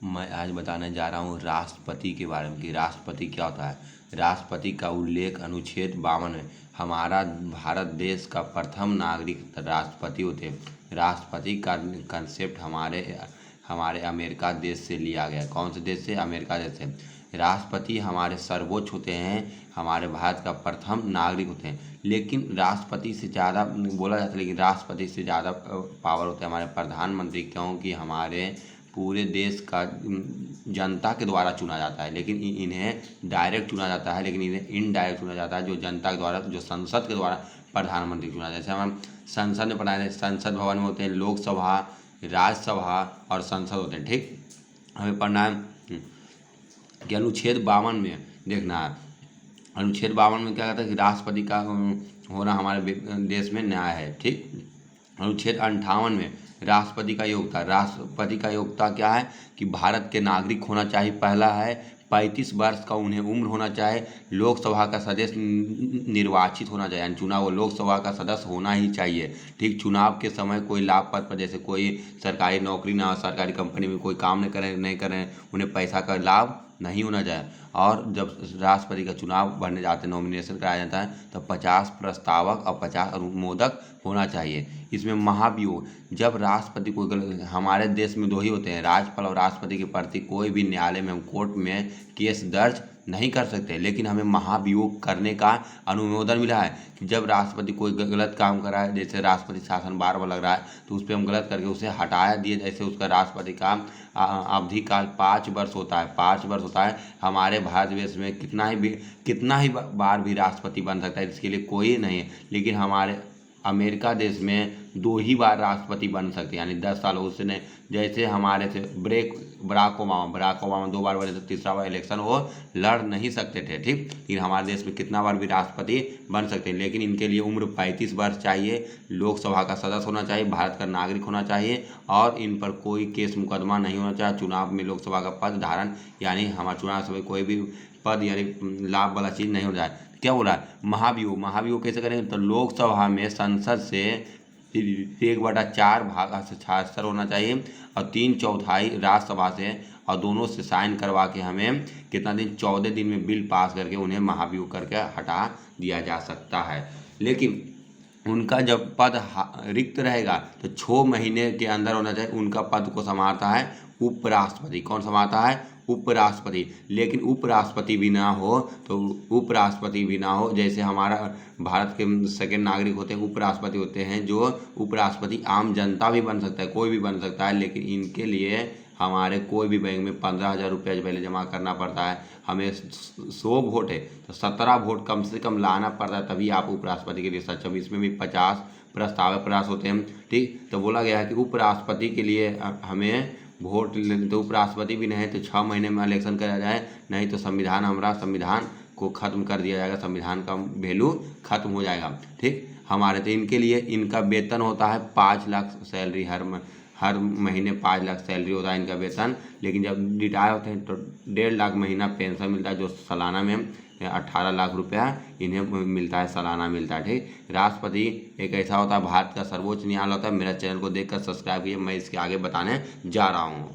मैं आज बताने जा रहा हूँ राष्ट्रपति के बारे में कि राष्ट्रपति क्या होता है। राष्ट्रपति का उल्लेख अनुच्छेद 52 में हमारा भारत देश का प्रथम नागरिक राष्ट्रपति होते हैं। राष्ट्रपति का कंसेप्ट हमारे अमेरिका देश से लिया गया। कौन से देश से? अमेरिका देश से। राष्ट्रपति हमारे सर्वोच्च होते हैं, हमारे भारत का प्रथम नागरिक होते हैं। लेकिन राष्ट्रपति से ज़्यादा बोला जाता है, लेकिन राष्ट्रपति से ज़्यादा पावर होते हैं हमारे प्रधानमंत्री, क्योंकि हमारे पूरे देश का जनता के द्वारा चुना जाता है। लेकिन इन्हें डायरेक्ट चुना जाता है, लेकिन इन्हें इनडायरेक्ट चुना जाता है, जो जनता के द्वारा, जो संसद के द्वारा प्रधानमंत्री चुना जाता है। जैसे हम संसद में पढ़ाए, संसद भवन में होते हैं लोकसभा, राज्यसभा और संसद होते हैं। ठीक, हमें पढ़ना है कि अनुच्छेद 52 में देखना है। अनुच्छेद 52 में क्या कहता है कि राष्ट्रपति का होना हमारे देश में न्याय है। ठीक, अनुच्छेद 58 में राष्ट्रपति का योग्यता। राष्ट्रपति का योग्यता क्या है कि भारत के नागरिक होना चाहिए। पहला है 35 वर्ष का उन्हें उम्र होना चाहिए। लोकसभा का सदस्य निर्वाचित होना चाहिए, यानी चुनाव लोकसभा का सदस्य होना ही चाहिए। ठीक, चुनाव के समय कोई लाभ पद पर, जैसे कोई सरकारी नौकरी ना हो, सरकारी कंपनी में कोई काम नहीं करें, उन्हें पैसा का लाभ नहीं होना चाहिए। और जब राष्ट्रपति का चुनाव भरने जाते हैं, नॉमिनेशन कराया जाता है, तो 50 प्रस्तावक और 50 अनुमोदक होना चाहिए। इसमें महाभियोग, जब राष्ट्रपति को, हमारे देश में दो ही होते हैं, राज्यपाल और राष्ट्रपति के प्रति कोई भी न्यायालय में, कोर्ट में केस दर्ज नहीं कर सकते। लेकिन हमें महाभियोग करने का अनुमोदन मिला है कि जब राष्ट्रपति कोई गलत काम कर रहा है, जैसे राष्ट्रपति शासन बार लग रहा है, तो उस पर हम गलत करके उसे हटाया दिए। जैसे उसका राष्ट्रपति का अवधि काल 5 वर्ष होता है, 5 वर्ष होता है। हमारे भारत देश में कितना ही बार भी राष्ट्रपति बन सकता है, इसके लिए कोई नहीं है। लेकिन हमारे अमेरिका देश में 2 ही बार राष्ट्रपति बन सकते हैं, यानी 10 साल। उसने जैसे हमारे से बराक ओबामा 2 बार बने, तो तीसरा बार इलेक्शन वो लड़ नहीं सकते थे। ठीक, लेकिन हमारे देश में कितना बार भी राष्ट्रपति बन सकते हैं। लेकिन इनके लिए उम्र 35 वर्ष चाहिए, लोकसभा का सदस्य होना चाहिए, भारत का नागरिक होना चाहिए, और इन पर कोई केस मुकदमा नहीं होना चाहिए। चुनाव में लोकसभा का पद धारण, यानी हमारे चुनाव में कोई भी पद यानी लाभ वाला चीज़ नहीं हो जाए। क्या हो रहा है? महाभियोग कैसे करेंगे? तो लोकसभा में संसद से 1/4 भाग हस्ताक्षर होना चाहिए, और 3/4 राज्यसभा से, और दोनों से साइन करवा के हमें कितना दिन, 14 दिन में बिल पास करके उन्हें महाभियोग करके हटा दिया जा सकता है। लेकिन उनका जब पद रिक्त रहेगा तो 6 महीने के अंदर होना चाहिए। उनका पद को संभालता है उपराष्ट्रपति। कौन संभालता है? उपराष्ट्रपति। लेकिन उपराष्ट्रपति भी ना हो, जैसे हमारा भारत के सेकंड नागरिक होते हैं, उपराष्ट्रपति होते हैं, जो उपराष्ट्रपति आम जनता भी बन सकता है, कोई भी बन सकता है। लेकिन इनके लिए हमारे कोई भी बैंक में 15,000 रुपये पहले जमा करना पड़ता है। हमें 100 वोट है तो 17 वोट कम से कम लाना पड़ता है, तभी आप उपराष्ट्रपति के लिए सक्षम। इसमें भी 50 प्रस्तावक होते हैं। ठीक, तो बोला गया है कि उपराष्ट्रपति के लिए हमें वोट, तो उपराष्ट्रपति भी नहीं तो 6 महीने में इलेक्शन कराया जाए, नहीं तो संविधान को ख़त्म कर दिया जाएगा, संविधान का वैल्यू खत्म हो जाएगा। ठीक, हमारे तो इनके लिए इनका वेतन होता है 5 लाख सैलरी, हर महीने 5 लाख सैलरी होता है इनका वेतन। लेकिन जब रिटायर होते हैं तो 1.5 लाख महीना पेंशन मिलता है, जो सालाना में 18 लाख रुपया इन्हें मिलता है, सालाना मिलता है। ठीक, राष्ट्रपति एक ऐसा होता है, भारत का सर्वोच्च न्यायालय होता है। मेरा चैनल को देखकर सब्सक्राइब कीजिए, मैं इसके आगे बताने जा रहा हूँ।